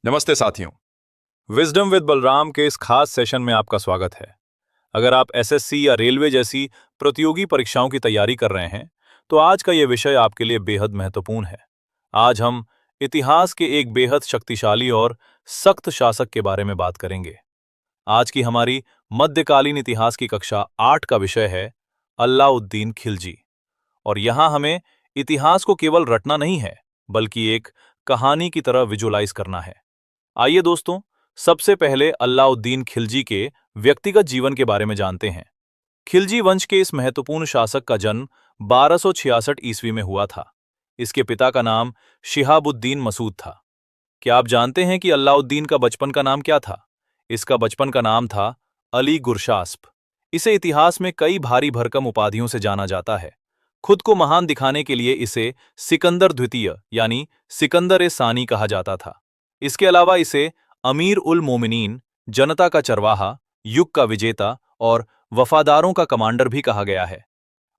नमस्ते साथियों। Wisdom with Balram के इस खास सेशन में आपका स्वागत है। अगर आप एसएससी या रेलवे जैसी प्रतियोगी परीक्षाओं की तैयारी कर रहे हैं, तो आज का ये विषय आपके लिए बेहद महत्वपूर्ण है। आज हम इतिहास के एक बेहद शक्तिशाली और सख्त शासक के बारे में बात करेंगे। आज की हमारी मध्यकालीन इतिहास की कक्षा 8 का विषय है अलाउद्दीन खिलजी। और यहाँ हमें इतिहास को केवल रटना नहीं है, बल्कि एक कहानी की तरह विजुलाइज करना है। आइए दोस्तों, सबसे पहले अलाउद्दीन खिलजी के व्यक्तिगत जीवन के बारे में जानते हैं। खिलजी वंश के इस महत्वपूर्ण शासक का जन्म 1266 ईस्वी में हुआ था। इसके पिता का नाम शिहाबुद्दीन मसूद था। क्या आप जानते हैं कि अलाउद्दीन का बचपन का नाम क्या था? इसका बचपन का नाम था अली गुरशास्प। इसे इतिहास में कई भारी भरकम उपाधियों से जाना जाता है। खुद को महान दिखाने के लिए इसे सिकंदर द्वितीय यानी सिकंदर ए सानी कहा जाता था। इसके अलावा इसे अमीर उल मोमिनीन, जनता का चरवाहा, युग का विजेता और वफादारों का कमांडर भी कहा गया है।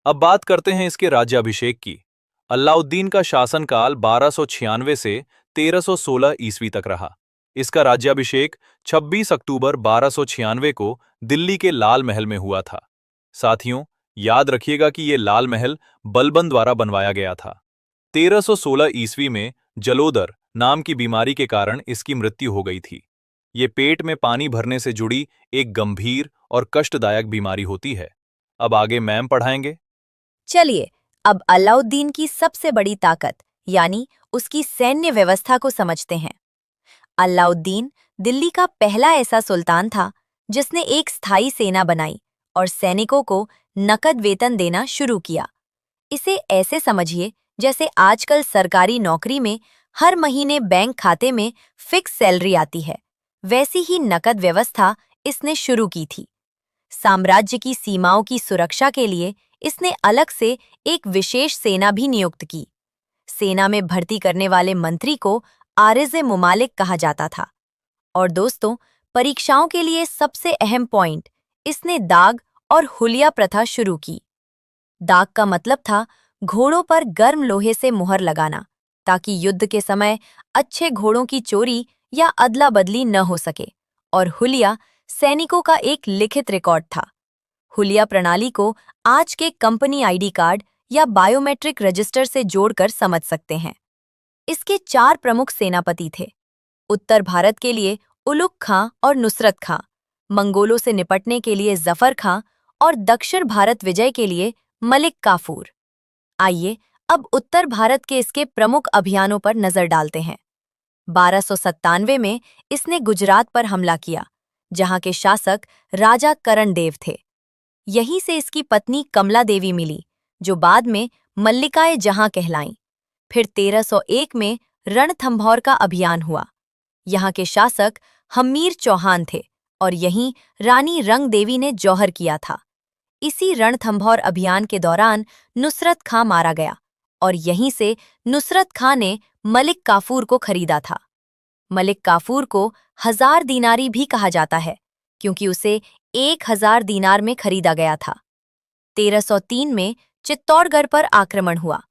अब बात करते हैं इसके राज्याभिषेक की। अलाउद्दीन का शासनकाल 1296 से 1316 ईस्वी तक रहा। इसका राज्याभिषेक 26 अक्टूबर 1296 को दिल्ली के लाल महल में हुआ था। साथियों, याद रखिएगा कि ये लाल महल बलबन द्वारा बनवाया गया था। 1316 ईस्वी में जलोदर नाम की बीमारी के कारण इसकी मृत्यु हो गई थी। ये पेट में पानी भरने से जुड़ी एक गंभीर और कष्टदायक बीमारी होती है। अब आगे मैम पढ़ाएंगे। चलिए अब अलाउद्दीन की सबसे बड़ी ताकत यानी उसकी सैन्य व्यवस्था को समझते हैं। अलाउद्दीन दिल्ली का पहला ऐसा सुल्तान था जिसने एक स्थायी सेना बनाई और सैनिकों को नकद वेतन देना शुरू किया। इसे ऐसे समझिए जैसे आजकल सरकारी नौकरी में हर महीने बैंक खाते में फिक्स सैलरी आती है, वैसी ही नकद व्यवस्था इसने शुरू की थी। साम्राज्य की सीमाओं की सुरक्षा के लिए इसने अलग से एक विशेष सेना भी नियुक्त की। सेना में भर्ती करने वाले मंत्री को आरिज़-ए-मुमालिक कहा जाता था। और दोस्तों, परीक्षाओं के लिए सबसे अहम पॉइंट, इसने दाग और हुलिया प्रथा शुरू की। दाग का मतलब था घोड़ों पर गर्म लोहे से मुहर लगाना, ताकि युद्ध के समय अच्छे घोड़ों की चोरी या अदला बदली न हो सके। और हुलिया सैनिकों का एक लिखित रिकॉर्ड था। हुलिया प्रणाली को आज के कंपनी आईडी कार्ड या बायोमेट्रिक रजिस्टर से जोड़कर समझ सकते हैं। इसके 4 प्रमुख सेनापति थे। उत्तर भारत के लिए उलुग खां और नुसरत खां, मंगोलों से निपटने के लिए जफर खां और दक्षिण भारत विजय के लिए मलिक काफूर। आइए अब उत्तर भारत के इसके प्रमुख अभियानों पर नजर डालते हैं। 1297 में इसने गुजरात पर हमला किया, जहां के शासक राजा करण देव थे। यहीं से इसकी पत्नी कमला देवी मिली, जो बाद में मल्लिकाए जहां कहलाईं। फिर 1301 में रणथंभौर का अभियान हुआ। यहाँ के शासक हम्मीर चौहान थे और यहीं रानी रंग देवी ने जौहर किया था। इसी रणथंभौर अभियान के दौरान नुसरत खां मारा गया और यहीं से नुसरत खां ने मलिक काफूर को खरीदा था। मलिक काफूर को 1000 दीनारी भी कहा जाता है, क्योंकि उसे 1000 दीनार में खरीदा गया था। 1303 में चित्तौड़गढ़ पर आक्रमण हुआ।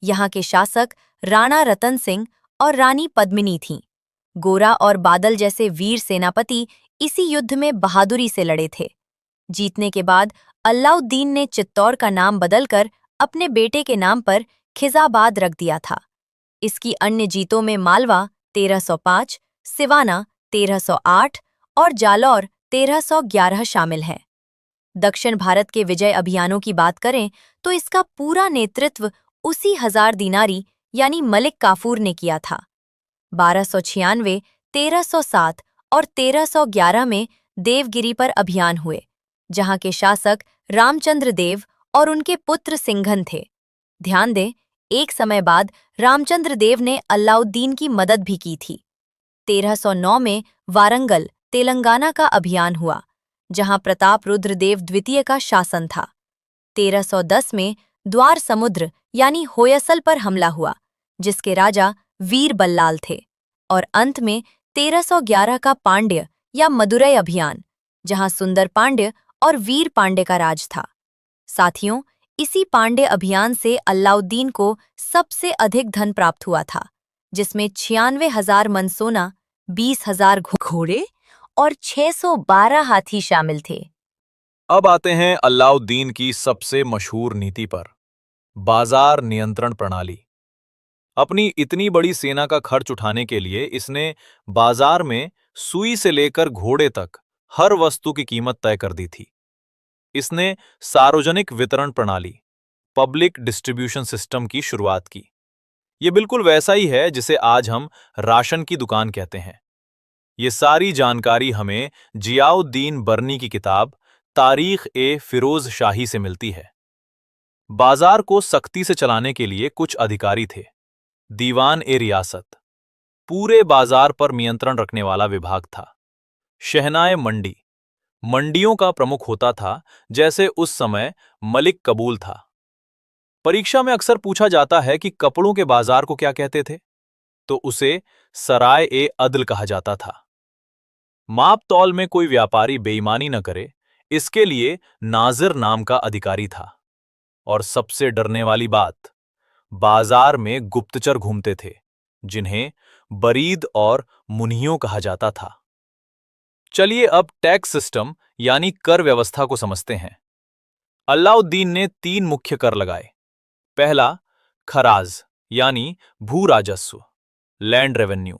यहाँ के शासक राणा रतन सिंह और रानी पद्मिनी थीं। गोरा और बादल जैसे वीर सेनापति इसी युद्ध में बहादुरी से लड़े थे। जीतने के बाद अलाउद्दीन ने चित्तौड़ का नाम बदलकर अपने बेटे के नाम पर खिजाबाद रख दिया था। इसकी अन्य जीतों में मालवा 1305, सिवाना 1308 और जालौर 1311 शामिल हैं। दक्षिण भारत के विजय अभियानों की बात करें तो इसका पूरा नेतृत्व उसी 1000 दीनारी यानी मलिक काफूर ने किया था। 1296, 1307 और 1311 में देवगिरी पर अभियान हुए, जहां के शासक रामचंद्र देव और उनके पुत्र सिंघन थे। ध्यान दें, एक समय बाद रामचंद्र देव ने अलाउद्दीन की मदद भी की थी। 1309 में वारंगल, तेलंगाना का अभियान हुआ, जहां प्रताप रुद्र देव द्वितीय का शासन था। 1310 में द्वार समुद्र यानी होयसल पर हमला हुआ, जिसके राजा वीर बल्लाल थे। और अंत में 1311 का पांड्य या मदुरै अभियान, जहां सुंदर पांड्य और वीर पांड्य का राज था। साथियों, इसी पांड्य अभियान से अलाउद्दीन को सबसे अधिक धन प्राप्त हुआ था, जिसमें 96,000 मन सोना, 20,000 घोड़े और 612 हाथी शामिल थे। अब आते हैं अलाउद्दीन की सबसे मशहूर नीति पर, बाजार नियंत्रण प्रणाली। अपनी इतनी बड़ी सेना का खर्च उठाने के लिए इसने बाजार में सुई से लेकर घोड़े तक हर वस्तु की कीमत तय कर दी थी। इसने सार्वजनिक वितरण प्रणाली, पब्लिक डिस्ट्रीब्यूशन सिस्टम की शुरुआत की। ये बिल्कुल वैसा ही है जिसे आज हम राशन की दुकान कहते हैं। ये सारी जानकारी हमें जियाउद्दीन बर्नी की किताब तारीख ए फिरोज शाही से मिलती है। बाजार को सख्ती से चलाने के लिए कुछ अधिकारी थे। दीवान ए रियासत पूरे बाजार पर नियंत्रण रखने वाला विभाग था। शहनाए मंडी मंडियों का प्रमुख होता था, जैसे उस समय मलिक कबूल था। परीक्षा में अक्सर पूछा जाता है कि कपड़ों के बाजार को क्या कहते थे, तो उसे सराय ए अदल कहा जाता था। माप तौल में कोई व्यापारी बेईमानी न करे, इसके लिए नाजिर नाम का अधिकारी था। और सबसे डरने वाली बात, बाजार में गुप्तचर घूमते थे, जिन्हें बरीद और मुन्हियों कहा जाता था। चलिए अब टैक्स सिस्टम यानी कर व्यवस्था को समझते हैं। अलाउद्दीन ने 3 मुख्य कर लगाए। पहला, खराज यानी भू राजस्व, लैंड रेवेन्यू,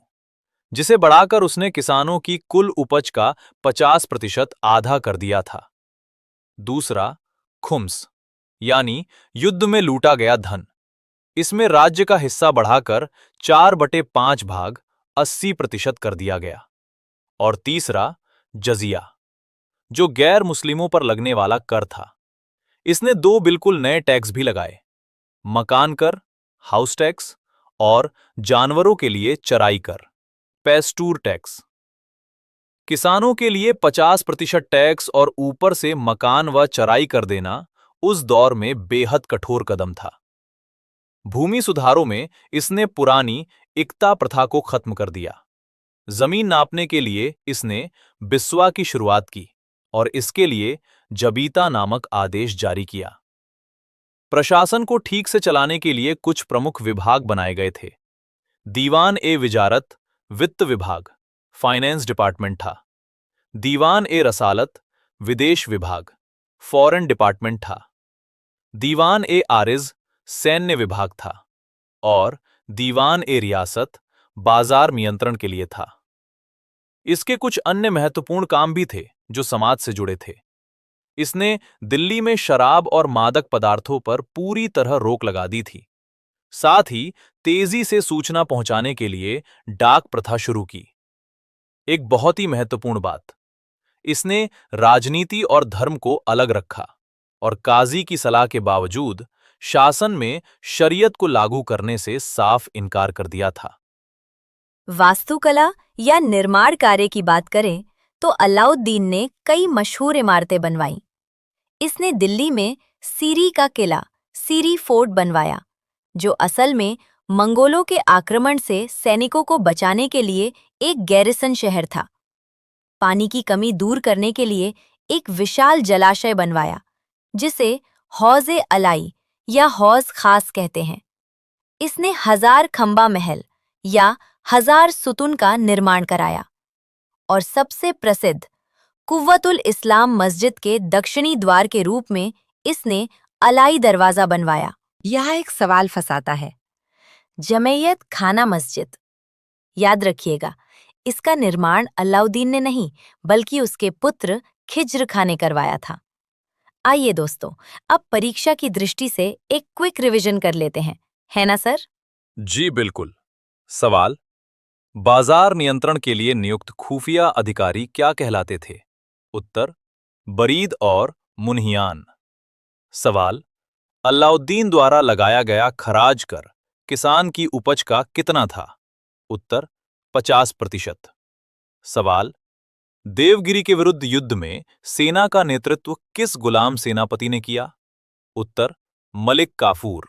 जिसे बढ़ाकर उसने किसानों की कुल उपज का 50% आधा कर दिया था। दूसरा, खुम्स यानी युद्ध में लूटा गया धन। इसमें राज्य का हिस्सा बढ़ाकर 4/5 भाग 80% कर दिया गया। और तीसरा, जजिया, जो गैर मुस्लिमों पर लगने वाला कर था। इसने 2 बिल्कुल नए टैक्स भी लगाए, मकान कर, हाउस टैक्स, और जानवरों के लिए चराई कर, पेस्टूर टैक्स। किसानों के लिए 50% टैक्स और ऊपर से मकान व चराई कर देना उस दौर में बेहद कठोर कदम था। भूमि सुधारों में इसने पुरानी इक्ता प्रथा को खत्म कर दिया। जमीन नापने के लिए इसने बिस्वा की शुरुआत की और इसके लिए जबीता नामक आदेश जारी किया। प्रशासन को ठीक से चलाने के लिए कुछ प्रमुख विभाग बनाए गए थे। दीवान ए विजारत वित्त विभाग, फाइनेंस डिपार्टमेंट था। दीवान ए रसालत विदेश विभाग, फॉरेन डिपार्टमेंट था। दीवान ए आरिज सैन्य विभाग था। और दीवान ए रियासत बाजार नियंत्रण के लिए था। इसके कुछ अन्य महत्वपूर्ण काम भी थे जो समाज से जुड़े थे। इसने दिल्ली में शराब और मादक पदार्थों पर पूरी तरह रोक लगा दी थी। साथ ही तेजी से सूचना पहुंचाने के लिए डाक प्रथा शुरू की। एक बहुत ही महत्वपूर्ण बात, इसने राजनीति और धर्म को अलग रखा और काजी की सलाह के बावजूद शासन में शरीयत को लागू करने से साफ इनकार कर दिया था। वास्तुकला या निर्माण कार्य की बात करें तो अलाउद्दीन ने कई मशहूर इमारतें बनवाईं। इसने दिल्ली में सीरी का किला, सीरी फोर्ट बनवाया, जो असल में मंगोलों के आक्रमण से सैनिकों को बचाने के लिए एक गैरिसन शहर था। पानी की कमी दूर करने के लिए एक विशाल जलाशय बनवाया, जिसे हौज़-ए अलाई या हौज़ खास कहते हैं। इसने 1000 खंबा महल या 1000 सुतून का निर्माण कराया। और सबसे प्रसिद्ध कुव्वतुल इस्लाम मस्जिद के दक्षिणी द्वार के रूप में इसने अलाई दरवाजा बनवाया। यहाँ एक सवाल फंसाता है, जमैयत खाना मस्जिद। याद रखिएगा, इसका निर्माण अलाउद्दीन ने नहीं बल्कि उसके पुत्र खिज्र खां ने करवाया था। आइए दोस्तों, अब परीक्षा की दृष्टि से एक क्विक रिवीजन कर लेते हैं, है ना सर? जी बिल्कुल। सवाल, बाजार नियंत्रण के लिए नियुक्त खुफिया अधिकारी क्या कहलाते थे? उत्तर, बरीद और मुन्हियान। सवाल, अलाउद्दीन द्वारा लगाया गया खराज कर किसान की उपज का कितना था? उत्तर, 50%। सवाल, देवगिरी के विरुद्ध युद्ध में सेना का नेतृत्व किस गुलाम सेनापति ने किया? उत्तर, मलिक काफूर।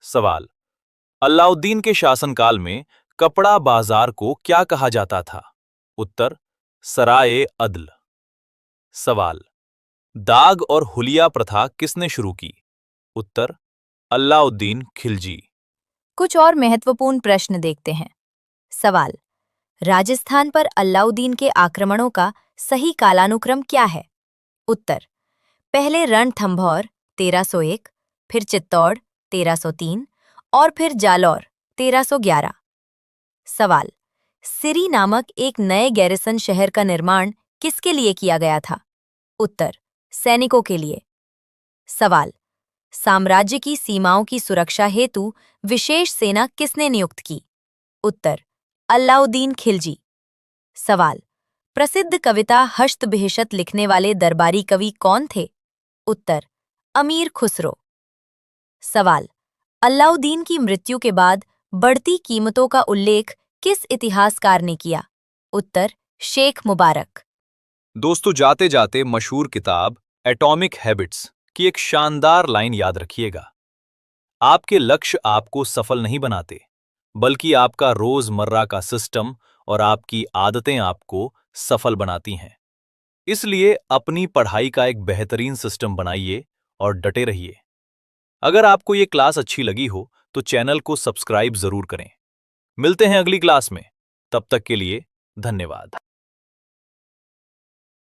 सवाल, अलाउद्दीन के शासनकाल में कपड़ा बाजार को क्या कहा जाता था? उत्तर, सराय अदल। सवाल, दाग और हुलिया प्रथा किसने शुरू की? उत्तर, अलाउद्दीन खिलजी। कुछ और महत्वपूर्ण प्रश्न देखते हैं। सवाल, राजस्थान पर अलाउद्दीन के आक्रमणों का सही कालानुक्रम क्या है? उत्तर: पहले रणथंभौर 1301, फिर चित्तौड़ 1303 और फिर जालौर 1311। सवाल: सिरी नामक एक नए गैरिसन शहर का निर्माण किसके लिए किया गया था? उत्तर: सैनिकों के लिए। सवाल: साम्राज्य की सीमाओं की सुरक्षा हेतु विशेष सेना किसने नियुक्त की? उत्तर: अलाउद्दीन खिलजी। सवाल: प्रसिद्ध कविता हश्त-बिहिशत लिखने वाले दरबारी कवि कौन थे? उत्तर: अमीर खुसरो। सवाल: अलाउद्दीन की मृत्यु के बाद बढ़ती कीमतों का उल्लेख किस इतिहासकार ने किया? उत्तर: शेख मुबारक। दोस्तों, जाते जाते मशहूर किताब एटॉमिक हैबिट्स की एक शानदार लाइन याद रखिएगा। आपके लक्ष्य आपको सफल नहीं बनाते, बल्कि आपका रोजमर्रा का सिस्टम और आपकी आदतें आपको सफल बनाती हैं। इसलिए अपनी पढ़ाई का एक बेहतरीन सिस्टम बनाइए और डटे रहिए। अगर आपको ये क्लास अच्छी लगी हो तो चैनल को सब्सक्राइब जरूर करें। मिलते हैं अगली क्लास में। तब तक के लिए धन्यवाद।